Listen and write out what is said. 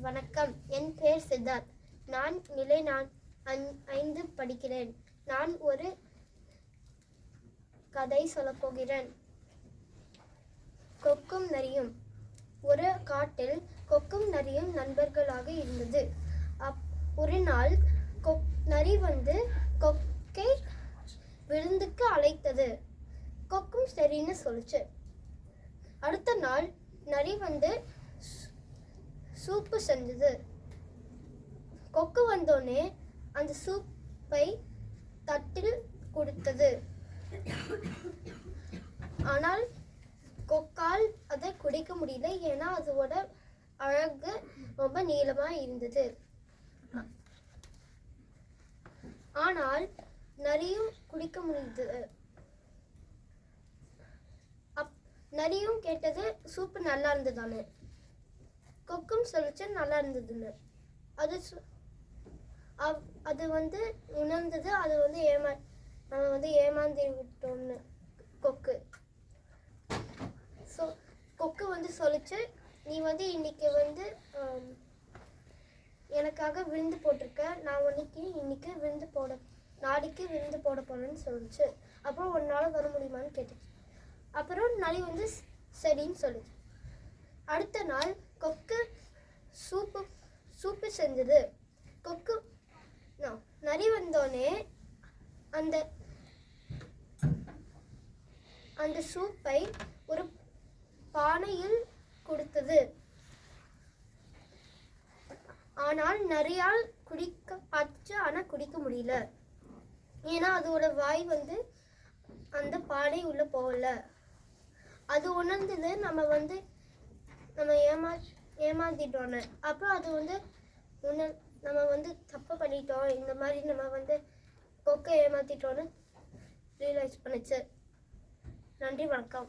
வணக்கம், என் பெயர் சித்தார்த். நான் நிலை 5 படிக்கிறேன். நான் ஒரு கதை சொல்லப் போகிறேன். கொக்கும் நரியும். ஒரு காட்டில் கொக்கும் நரியும் நண்பர்களாக இருந்தது. ஒரு நாள் நரி கொக்கை விருந்துக்கு அழைத்தது. கொக்கும் சரின்னு சொல்லுச்சு. அடுத்த நாள் நரி சூப்பு செஞ்சது. கொக்கு வந்தோடனே அந்த சூப்பை தட்டில் கொடுத்தது. ஆனால் கொக்கால் அதை குடிக்க முடியல, ஏன்னா அதோட அழகு ரொம்ப நீளமா இருந்தது. ஆனால் நரியும் குடிக்க முடிந்தது. நரியும் கேட்டது, சூப்பு நல்லா இருந்ததானே. கொக்கும் சொல்லிச்சு நல்லா இருந்ததுன்னு. அது உணர்ந்தது. அது நம்ம ஏமாந்து விட்டோம்னு கொக்கு. கொக்கு சொல்லிச்சு, நீ இன்னைக்கு எனக்காக விருந்து போட்டிருக்க, நான் இன்னைக்கு நாளைக்கு விருந்து போட போறேன்னு சொல்லிச்சு. அப்புறம் ஒரு நாள் வர முடியுமான்னு கேட்டுச்சு. அப்புறம் நரி சரின்னு சொல்லுச்சு. அடுத்த நாள் கொக்கு சூப்பு செஞ்சது. நரி வந்தோடனே அந்த சூப்பை ஒரு பானையில் கொடுத்தது. ஆனால் நரியால் குடிக்க பார்த்துச்சு, ஆனா குடிக்க முடியல, ஏன்னா அதோட வாய் அந்த பானை உள்ள போகல. அது உணர்ந்தது, நம்ம ஏமாத்திட்டோன்னு. அப்புறம் அது நம்ம தப்பு பண்ணிட்டோம், இந்த மாதிரி நம்ம கொக்கை ஏமாத்திட்டோன்னு ரியலைஸ் பண்ணுச்சு. நன்றி, வணக்கம்.